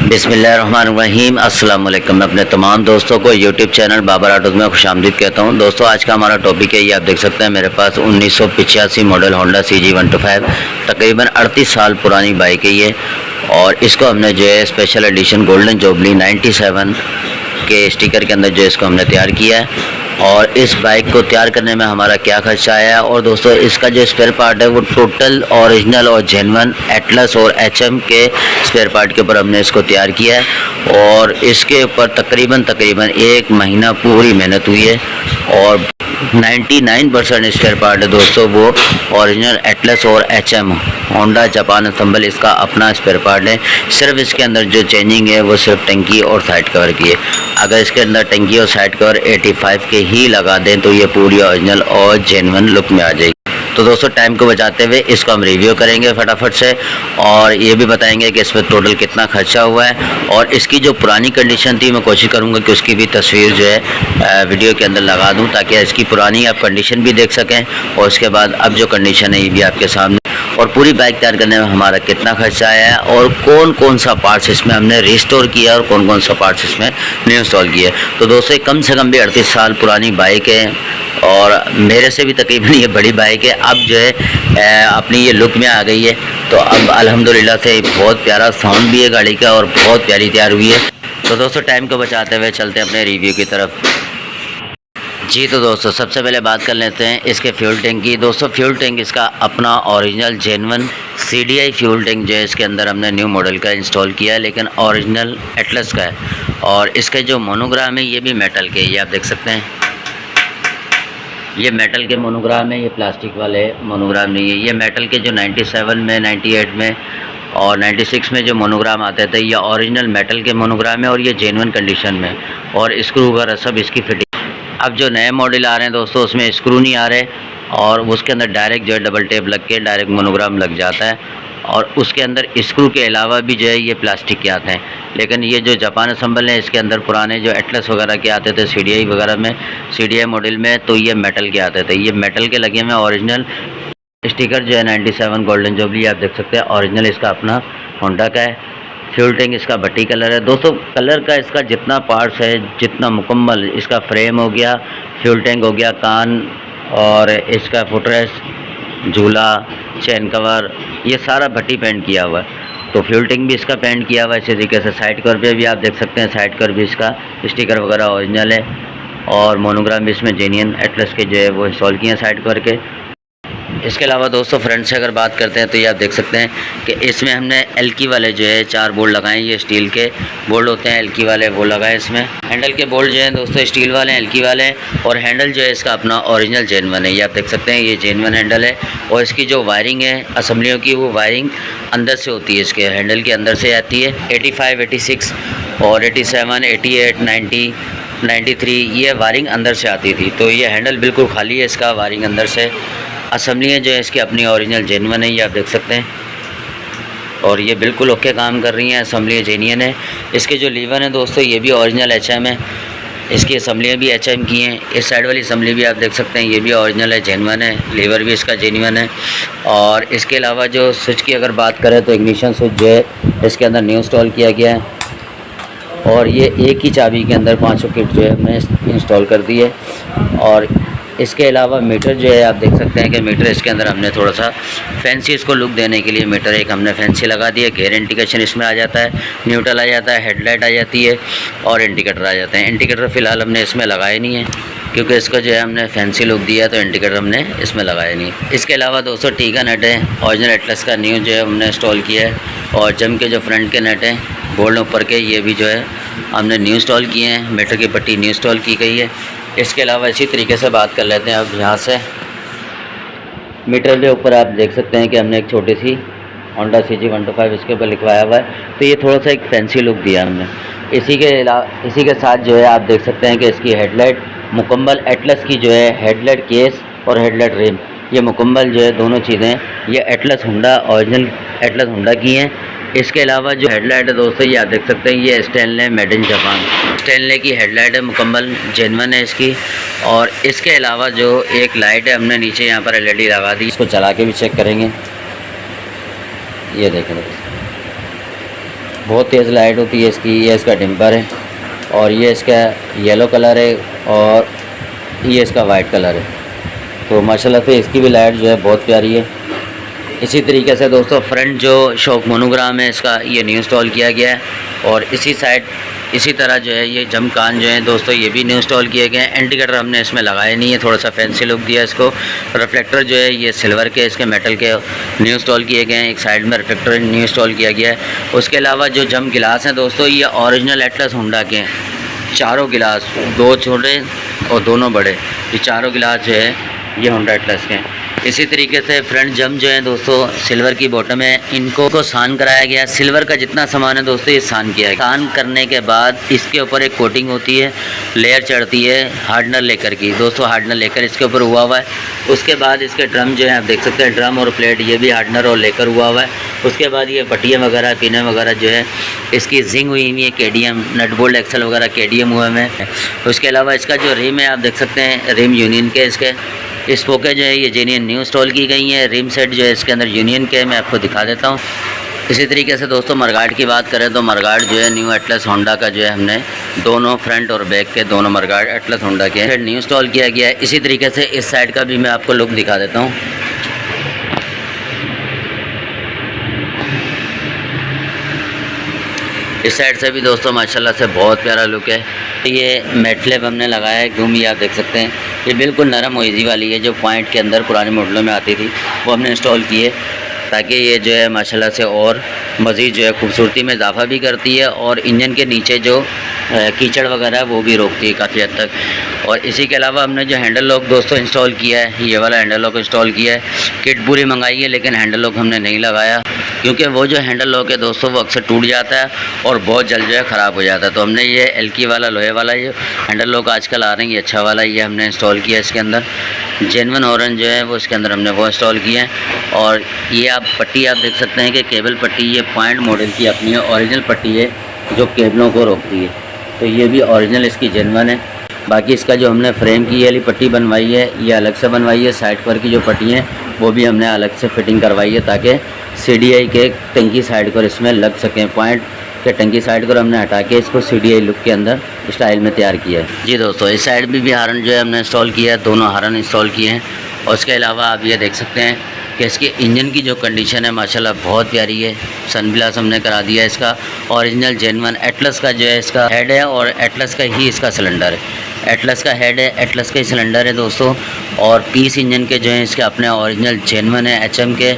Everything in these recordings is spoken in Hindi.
बिस्मिल्लाहिर्रहमानिर्रहीम। अस्सलाम वालेकुम। मैं अपने तमाम दोस्तों को यूट्यूब चैनल बाबर ऑटोज़ में खुशामदीद कहता हूं। दोस्तों, आज का हमारा टॉपिक है, ये आप देख सकते हैं मेरे पास 1985 मॉडल होंडा CG125 तकरीबन 38 साल पुरानी बाइक है ये। और इसको हमने जो है स्पेशल एडिशन गोल्डन जुबली 97 के स्टिकर के अंदर जो इसको हमने तैयार किया है। और इस बाइक को तैयार करने में हमारा क्या खर्चा आया, और दोस्तों इसका जो स्पेयर पार्ट है वो टोटल ओरिजिनल और जेन्युइन एटलस और HM के स्पेयर पार्ट के ऊपर हमने इसको तैयार किया है। और इसके ऊपर तकरीबन 1 महीना पूरी मेहनत हुई है। और 99% स्पेयर पार्ट है दोस्तों वो ओरिजिनल एटलस और HM होंडा जापान असम्बल इसका अपना स्पेयर पार्ट है। सिर्फ इसके अंदर जो चेंजिंग है वो सिर्फ टंकी और साइड कवर की है। अगर इसके अंदर टंकी और साइड कवर 85 के ही लगा दें तो ये पूरी ओरिजिनल और जेन्युइन लुक में आ जाएगी। तो दोस्तों, टाइम को बचाते हुए इसको हम रिव्यू करेंगे फटाफट से, और ये भी बताएंगे कि इसमें टोटल कितना खर्चा हुआ है। और इसकी जो पुरानी कंडीशन थी मैं कोशिश करूँगा कि उसकी भी तस्वीर जो है वीडियो के अंदर लगा दूँ, ताकि इसकी पुरानी आप कंडीशन भी देख सकें, और उसके बाद अब जो कंडीशन है ये भी आपके सामने, और पूरी बाइक तैयार करने में हमारा कितना खर्चा आया है, और कौन कौन सा पार्ट्स इसमें हमने रिस्टोर किया और कौन कौन सा पार्ट्स इसमें न्यू इंस्टॉल किए। तो दोस्तों, कम से कम भी 38 साल पुरानी बाइक है, और मेरे से भी तकरीबन ये बड़ी बाइक है। अब जो है अपनी ये लुक में आ गई है। तो अब अल्हम्दुलिल्लाह से बहुत प्यारा साउंड भी है गाड़ी का, और बहुत प्यारी तैयार हुई है। तो दोस्तों, टाइम को बचाते हुए चलते हैं अपने रिव्यू की तरफ। जी तो दोस्तों, सबसे पहले बात कर लेते हैं इसके फ्यूल टैंक की। दोस्तों, फ्यूल टैंक इसका अपना original genuine CDI fuel tank जो है इसके अंदर हमने न्यू मॉडल का इंस्टॉल किया है, लेकिन ओरिजिनल एटलस का है। और इसके जो मोनोग्राम है ये भी मेटल के, ये आप देख सकते हैं, ये मेटल के मोनोग्राम है, ये प्लास्टिक वाले मोनोग्राम नहीं है। ये मेटल के जो 97 में, 98 में और 96 में जो मोनोग्राम आते थे, ये ओरिजिनल मेटल के मोनोग्राम है, और ये जेन्युइन कंडीशन में, और स्क्रू वगैरह सब इसकी फिटिंग। अब जो नए मॉडल आ रहे हैं दोस्तों, उसमें स्क्रू नहीं आ रहे, और उसके अंदर डायरेक्ट जो है डबल टेप लग के डायरेक्ट मोनोग्राम लग जाता है। और उसके अंदर स्क्रू के अलावा भी जो है ये प्लास्टिक के आते हैं। लेकिन ये जो जापान असम्बल है इसके अंदर पुराने जो एटलस वगैरह के आते थे CDI वगैरह में, CDI मॉडल में, तो ये मेटल के आते थे। ये मेटल के लगे हुए ओरिजिनल स्टिकर जो है 97 गोल्डन जुबली आप देख सकते हैं, ओरिजिनल इसका अपना होंडा का है। फ्यूल टैंक इसका भट्टी कलर है। दोस्तों, कलर का इसका जितना पार्ट्स है, जितना मुकम्मल इसका फ्रेम हो गया, फ्यूल टैंक हो गया, कान और इसका फुटरेस्ट, झूला, चैन कवर, ये सारा भट्टी पेंट किया हुआ है। तो फ्यूल टैंक भी इसका पेंट किया हुआ है। इसी तरीके से साइड कवर पे भी आप देख सकते हैं, साइड कवर भी इसका स्टिकर वगैरह ओरिजिनल है, और मोनोग्राम भी इसमें जेन्युइन एटलस के जो है वो इंस्टॉल किए हैं साइड कवर के। इसके अलावा दोस्तों, फ्रंट से अगर बात करते हैं तो ये आप देख सकते हैं कि इसमें हमने एल्की वाले जो है 4 बोल्ट लगाए। ये स्टील के बोल्ट होते हैं, एल्की वाले वो लगाए इसमें। हैंडल के बोल्ट जो हैं दोस्तों स्टील वाले हैं, एल्की वाले हैं, और हैंडल जो है इसका अपना ओरिजिनल जेन्युइन है। ये आप देख सकते हैं, ये जेन्युइन हैंडल है। और इसकी जो वायरिंग है असम्बलियों की, वो वायरिंग अंदर से होती है, इसके हैंडल के अंदर से आती है। 85, 86 और 87, 88, 90, 93 ये वायरिंग अंदर से आती थी। तो ये हैंडल बिल्कुल खाली है इसका, वायरिंग अंदर से। असम्बलियाँ जो है इसकी अपनी ओरिजिनल जेन्युइन है, ये आप देख सकते हैं, और ये बिल्कुल ओके काम कर रही हैं। असम्बलियाँ जेन्युइन है। इसके जो लीवर हैं दोस्तों ये भी ओरिजिनल HM है, इसकी असम्बलियाँ भी HM की हैं। इस साइड वाली असम्बली भी आप देख सकते हैं, ये भी ओरिजिनल है, जेन्युइन है। लीवर भी इसका जेन्युइन है। और इसके अलावा जो स्विच की अगर बात करें तो इग्निशन स्विच जो है इसके अंदर न्यू इंस्टॉल किया गया है, और ये एक ही चाबी के अंदर 500 किट जो है हमने इंस्टॉल कर दी है। और इसके अलावा मीटर जो है आप देख सकते हैं कि मीटर इसके अंदर हमने थोड़ा सा फैंसी इसको लुक देने के लिए मीटर एक हमने फैंसी लगा दिया। गेयर इंडिकेशन इसमें आ जाता है, न्यूट्रल आ जाता है, हेडलाइट आ जाती है, और इंडिकेटर आ जाते हैं। इंडिकेटर फ़िलहाल हमने इसमें लगाया नहीं है, क्योंकि इसका जो है हमने फैंसी लुक दिया है, तो इंडिकेटर हमने इसमें लगाया नहीं। इसके अलावा दोस्तों टीका नट है, ओरिजिनल एटलस का न्यू जो है हमने इंस्टॉल किया है। और जम के जो फ्रंट के नट हैं बोल्ट ऊपर के, ये भी जो है हमने न्यू इंस्टॉल किए हैं। मीटर की पट्टी न्यू इंस्टॉल की गई है। इसके अलावा इसी तरीके से बात कर लेते हैं अब यहाँ से। मीटर के ऊपर आप देख सकते हैं कि हमने एक छोटी सी होंडा CG125 इसके ऊपर लिखवाया हुआ है। तो ये थोड़ा सा एक फैंसी लुक दिया हमने। इसी के साथ जो है आप देख सकते हैं कि इसकी हेडलाइट मुकम्मल एटलस की जो है, हेडलाइट केस और हेडलाइट रिम, ये मुकम्मल जो है दोनों चीज़ें ये Atlas Honda original Atlas Honda की हैं। इसके अलावा जो हेडलाइट है दोस्तों ये आप देख सकते हैं, ये Stanley made in Japan Stanley की हेडलाइट है, मुकम्मल जेन्युइन है इसकी। और इसके अलावा जो एक लाइट है हमने नीचे यहाँ पर LED लगा दी, इसको चला के भी चेक करेंगे। ये देखें, बहुत तेज़ लाइट होती है इसकी। ये इसका डिम्पर है और ये इसका येलो कलर है और ये इसका वाइट कलर है। तो माशाल्लाह से इसकी भी लाइट जो है बहुत प्यारी है। इसी तरीके से दोस्तों फ्रंट जो शॉक मोनोग्राम है इसका ये न्यू इंस्टॉल किया गया है और इसी साइड इसी तरह जो है ये जमकान जो है दोस्तों ये भी न्यू इंस्टॉल किए गए हैं। इंडिकेटर हमने इसमें लगाए नहीं है, थोड़ा सा फैंसी लुक दिया इसको। रिफ्लेक्टर जो है ये सिल्वर के इसके मेटल के न्यू इंस्टॉल किए गए हैं। एक साइड में रिफ्लेक्टर न्यू इंस्टॉल किया गया है। उसके अलावा जो जम गिलास हैं दोस्तों ये ओरिजिनल एटलस होंडा के हैं। चारों गिलास, 2 छोटे और दोनों बड़े, ये चारों गिलास जो है ये होंडा एटलस के हैं। इसी तरीके से फ्रंट जम जो है दोस्तों सिल्वर की बॉटम है, इनको सान कराया गया। सिल्वर का जितना सामान है दोस्तों ये सान किया है। सान करने के बाद इसके ऊपर एक कोटिंग होती है, लेयर चढ़ती है हार्डनर लेकर की। दोस्तों हार्डनर लेकर इसके ऊपर हुआ हुआ है। उसके बाद इसके ड्रम जो है आप देख सकते हैं, ड्रम और प्लेट ये भी हार्डनर और लेकर हुआ हुआ है। उसके बाद ये पट्टियाँ वगैरह पिने वगैरह जो है इसकी जिंग हुई हुई है, KDM नट बोल्ट एक्सल वगैरह KDM हुए में। उसके अलावा इसका जो रिम है आप देख सकते हैं, रिम यूनियन के इसके स्पोके जो है ये जेन्युइन न्यू इंस्टॉल की गई है। रिम सेट जो है इसके अंदर यूनियन के, मैं आपको दिखा देता हूँ। इसी तरीके से दोस्तों मरगार्ड की बात करें तो मरगार्ड जो है न्यू एटलस होंडा का जो है हमने दोनों फ्रंट और बैक के दोनों मरगार्ड एटलस होंडा के न्यू इंस्टॉल किया गया है। इसी तरीके से इस साइड का भी मैं आपको लुक दिखा देता हूँ। इस साइड से भी दोस्तों माशाल्लाह से बहुत प्यारा लुक है। ये मैट फ्लैप हमने लगाया है, घूमी आप देख सकते हैं। ये बिल्कुल नरम ओइजी वाली है जो पॉइंट के अंदर पुराने मॉडलों में आती थी, वो हमने इंस्टॉल की है ताकि ये जो है माशाल्लाह से और मज़ीद जो है खूबसूरती में इजाफा भी करती है और इंजन के नीचे जो कीचड़ वगैरह वो भी रोकती है काफ़ी हद तक। और इसी के अलावा हमने जो हैंडल लॉक दोस्तों इंस्टॉल किया है, ये वाला हैंडल लॉक इंस्टॉल किया है। किट पूरी मंगाई है लेकिन हैंडल लॉक हमने नहीं लगाया क्योंकि वो जो हैंडल लॉक है दोस्तों वो अक्सर टूट जाता है और बहुत जल्द जो है ख़राब हो जाता है। तो हमने ये एल्की वाला लोहे वाला ये हैंडल लॉक आजकल आ रहे हैं, ये अच्छा वाला ये हमने इंस्टॉल किया इसके अंदर। जेन्युइन ऑरेंज जो है वो इसके अंदर हमने वो इंस्टॉल किया है। और ये आप पट्टी आप देख सकते हैं कि केबल पट्टी ये पॉइंट मॉडल की अपनी ओरिजिनल पट्टी है जो केबलों को रोकती है। तो ये भी ओरिजिनल इसकी जेन्युइन है। बाकी इसका जो हमने फ्रेम की वाली पट्टी बनवाई है ये अलग से बनवाई है। साइड पर की जो पट्टी हैं वो भी हमने अलग से फिटिंग करवाई है ताकि CDI के टंकी साइड पर इसमें लग सकें। पॉइंट के टंकी साइड को हमने हटा के इसको CDI लुक के अंदर स्टाइल में तैयार किया है। जी दोस्तों इस साइड भी हारन जो है हमने इंस्टॉल किया है, दोनों हारन इंस्टॉल किए हैं। और उसके अलावा आप ये देख सकते हैं कि इसके इंजन की जो कंडीशन है माशाल्लाह बहुत प्यारी है। सनग्लास हमने करा दिया है इसका। ओरिजिनल जेन्युइन एटलस का जो है इसका हेड है और एटलस का ही इसका सिलेंडर है। एटलस का हेड है, एटलस का ही सिलेंडर है दोस्तों। और पीस इंजन के जो है इसके अपने ओरिजिनल जेन्युइन है HM के।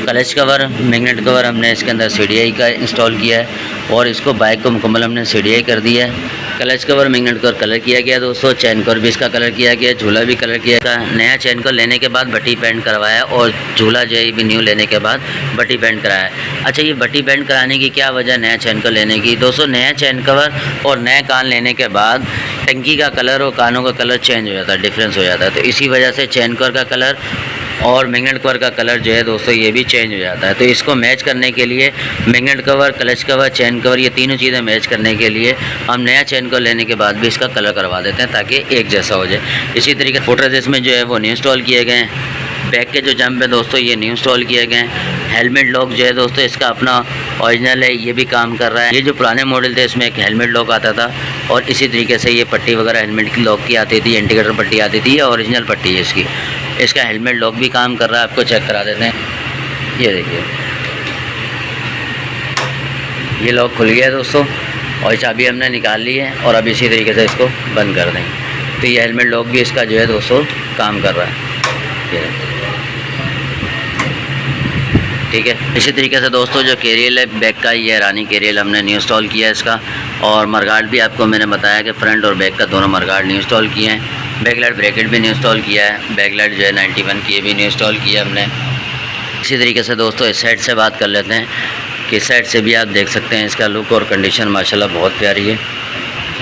क्लच कवर मैग्नेट कवर हमने इसके अंदर CDI का इंस्टॉल किया है और इसको बाइक को मुकम्मल हमने CDI कर दिया है। Clutch cover magnet cover colour किया गया दोस्तों। चैन कवर भी इसका कलर किया गया, झूला भी कलर किया गया। नया चैन कवर लेने के बाद बट्टी पेंट करवाया और झूला जो है भी न्यू लेने के बाद बट्टी पेंट कराया। अच्छा ये बट्टी पेंट कराने की क्या वजह नया चैन कवर लेने की दोस्तों? नया चैन कवर और नए कान लेने के बाद टंकी का कलर और कानों का कलर चेंज हो जाता है, डिफरेंस हो जाता है। तो इसी वजह से चैन कवर का कलर और मैग्नेट कवर का कलर जो है दोस्तों ये भी चेंज हो जाता है। तो इसको मैच करने के लिए मैग्नेट कवर, क्लच कवर, चैन कवर ये तीनों चीज़ें मैच करने के लिए हम नया चैन कवर लेने के बाद भी इसका कलर करवा देते हैं ताकि एक जैसा हो जाए। इसी तरीके फोटोरेसिस्ट में जो है वो न्यू इंस्टॉल किए गए हैं। बैक के जो जंप है दोस्तों ये न्यू इंस्टॉल किए गए हैं। हेलमेट लॉक जो है दोस्तों इसका अपना ओरिजिनल है, ये भी काम कर रहा है। ये जो पुराने मॉडल थे इसमें एक हेलमेट लॉक आता था और इसी तरीके से ये पट्टी वगैरह हेलमेट की लॉक की आती थी, इंडिकेटर पट्टी आती थी, ये ओरिजिनल पट्टी है इसकी। इसका हेलमेट लॉक भी काम कर रहा है, आपको चेक करा देते हैं। ये देखिए ये लॉक खुल गया है दोस्तों और चाबी हमने निकाल ली है और अब इसी तरीके से इसको बंद कर देंगे। तो ये हेलमेट लॉक भी इसका जो है दोस्तों काम कर रहा है, ये ठीक है। इसी तरीके से दोस्तों जो कैरियल है बैक का, ये रानी कैरियल हमने न्यू इंस्टॉल किया है इसका। और मरगार्ड भी आपको मैंने बताया कि फ्रंट और बैक का दोनों मरगार्ड न्यू इंस्टॉल किए हैं। बैकलाइट ब्रैकेट भी न्यू इंस्टॉल किया है। बैकलाइट जो है 91 की, ये भी न्यू इंस्टॉल किया हमने। इसी तरीके से दोस्तों इस साइड से बात कर लेते हैं कि इस साइड से भी आप देख सकते हैं इसका लुक और कंडीशन माशाल्लाह बहुत प्यारी है।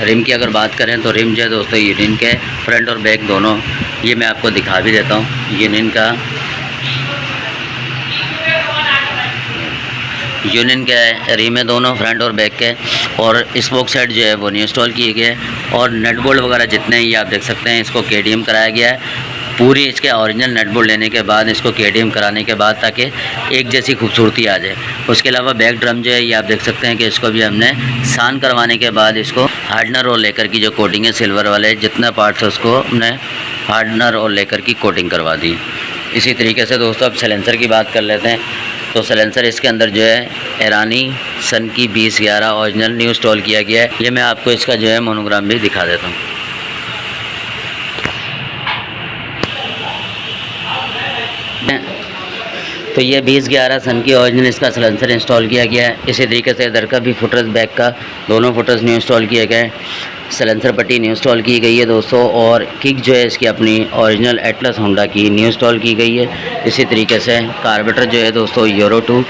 रिम की अगर बात करें तो रिम जो है दोस्तों यूनियन के फ्रंट और बैक दोनों, ये मैं आपको दिखा भी देता हूँ। यूनियन के रिम है दोनों फ्रंट और बैक के। और स्पोक सेट जो है वो न्यू इंस्टॉल किए गए और नट बोल्ट वगैरह जितने ही आप देख सकते हैं इसको KDM कराया गया है। पूरी इसके ओरिजिनल नट बोल्ट लेने के बाद इसको KTM कराने के बाद ताकि एक जैसी खूबसूरती आ जाए। उसके अलावा बैक ड्रम जो है ये आप देख सकते हैं कि इसको भी हमने सान करवाने के बाद इसको हार्डनर और लेकर की जो कोटिंग है सिल्वर वाले जितना पार्ट्स है उसको हमने हार्डनर और लेकर की कोटिंग करवा दी। इसी तरीके से दोस्तों अब साइलेंसर की बात कर लेते हैं। तो साइलेंसर इसके अंदर जो है ईरानी सन की 2011 ओरिजिनल न्यू इंस्टॉल किया गया है। ये मैं आपको इसका जो है मोनोग्राम भी दिखा देता हूँ। तो ये 2011 सन की ओरिजिनल इसका साइलेंसर इंस्टॉल किया गया है। इसी तरीके से इधर का भी फुटर्स बैक का दोनों फुटर्स न्यू इंस्टॉल किए गए। साइलेंसर पट्टी न्यू इंस्टॉल की गई है दोस्तों, और किक जो है इसकी अपनी ओरिजिनल एटलस होंडा की न्यू इंस्टॉल की गई है। इसी तरीके से कार्बोरेटर जो है दोस्तों euro 2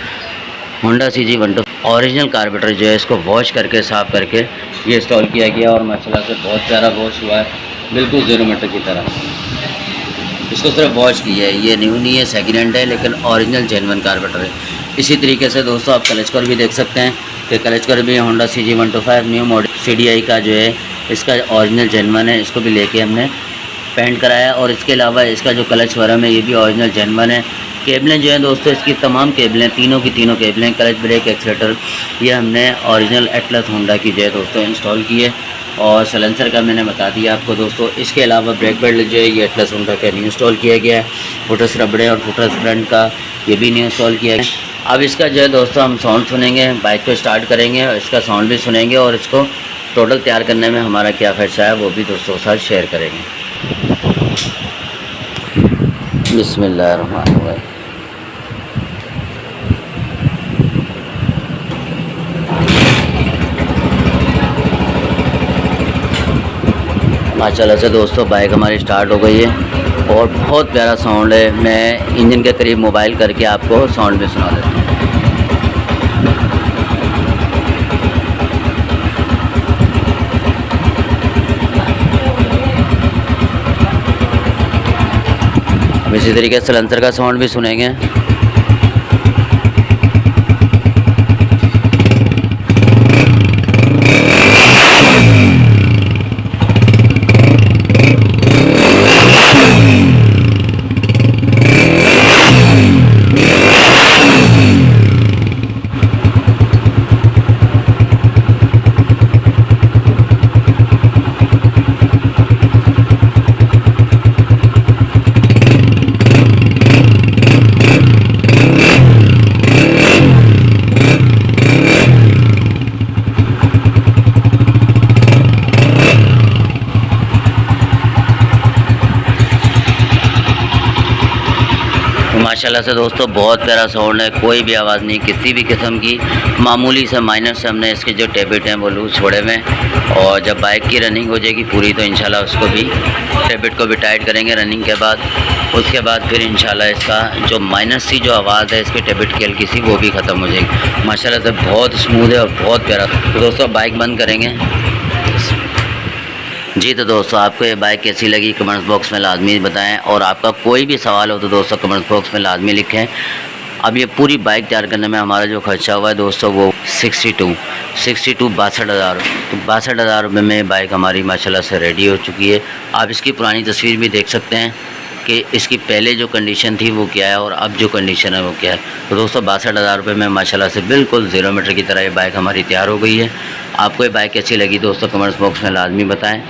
Honda CG125 original carburettor जो है इसको वॉश करके साफ़ करके ये इंस्टॉल किया गया और माशाल्लाह से बहुत प्यारा वॉश हुआ है, बिल्कुल 0 मीटर की तरह। इसको सिर्फ वॉश की है, ये न्यू नहीं है, सेकेंड हैंड है, लेकिन ओरिजिनल जेन्युइन कार्बोरेटर है। इसी तरीके से दोस्तों आप क्लच कर भी देख सकते हैं कि क्लच कर भी Honda CG125 new model CDI का जो है इसका ओरिजिनल जेन्युइन है। इसको भी लेके हमने पेंट कराया और इसके अलावा इसका जो क्लच वरम है ये भी ओरिजिनल जेन्युइन है। केबलें जो हैं दोस्तों इसकी तमाम केबलें तीनों की तीनों केबलें क्लच ब्रेक एक्सीलेटर ये हमने ओरिजिनल एटलस होंडा की जो है दोस्तों इंस्टॉल की है। और साइलेंसर का मैंने बता दिया आपको दोस्तों। इसके अलावा ब्रेक बेल्ट जो है ये एटलस होंडा का न्यू इंस्टॉल किया गया है। फुटर्स रबड़े और फुटर्स फ्रंट का ये भी न्यू इंस्टॉल किया है। अब इसका जो है दोस्तों हम साउंड सुनेंगे, बाइक को स्टार्ट करेंगे और इसका साउंड भी सुनेंगे और इसको टोटल तैयार करने में हमारा क्या खर्चा है वो भी दोस्तों के साथ शेयर करेंगे। बिस्मिल्लाहिर्रहमानिर्रहीम। माशाल्लाह से दोस्तों बाइक हमारी स्टार्ट हो गई है और बहुत प्यारा साउंड है। मैं इंजन के करीब मोबाइल करके आपको साउंड भी सुना देता हूँ। अब इसी तरीके से साइलेंसर का साउंड भी सुनेंगे। माशाल्लाह से दोस्तों बहुत प्यारा साउंड है, कोई भी आवाज़ नहीं किसी भी किस्म की। मामूली से माइनर से हमने इसके जो टेबिट हैं वो लूज छोड़े हुए हैं और जब बाइक की रनिंग हो जाएगी पूरी तो इंशाल्लाह उसको भी टेबिट को भी टाइट करेंगे रनिंग के बाद। उसके बाद फिर इंशाल्लाह इसका जो माइनस सी जो आवाज़ है इसके टेबिट की हल्की सी वो भी ख़त्म हो जाएगी। माशाल्लाह से बहुत स्मूथ है और बहुत प्यारा। तो दोस्तों बाइक बंद करेंगे जी। तो दोस्तों आपको ये बाइक कैसी लगी कमेंट्स बॉक्स में लाजमी बताएं और आपका कोई भी सवाल हो तो दोस्तों कमेंट्स बॉक्स में लाजमी लिखें। अब ये पूरी बाइक तैयार करने में हमारा जो खर्चा हुआ है दोस्तों वो 62 62,000 तो 62,000 रुपये में बाइक हमारी माशाल्लाह से रेडी हो चुकी है। आप इसकी पुरानी तस्वीर भी देख सकते हैं कि इसकी पहले जो कंडीशन थी वो क्या है और अब जो कंडीशन है वो क्या है। तो दोस्तों 62,000 रुपये में माशाल्लाह से बिल्कुल 0 मीटर की तरह ये बाइक हमारी तैयार हो गई है। आपको ये बाइक कैसी लगी दोस्तों कमेंट्स बॉक्स में लाजमी बताएं।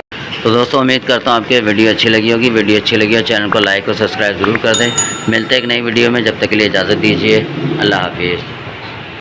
तो दोस्तों उम्मीद करता हूँ आपकी वीडियो अच्छी लगी होगी। वीडियो अच्छी लगी हो चैनल को लाइक और सब्सक्राइब ज़रूर कर दें। मिलते हैं एक नई वीडियो में, जब तक के लिए इजाज़त दीजिए। अल्लाह हाफिज़।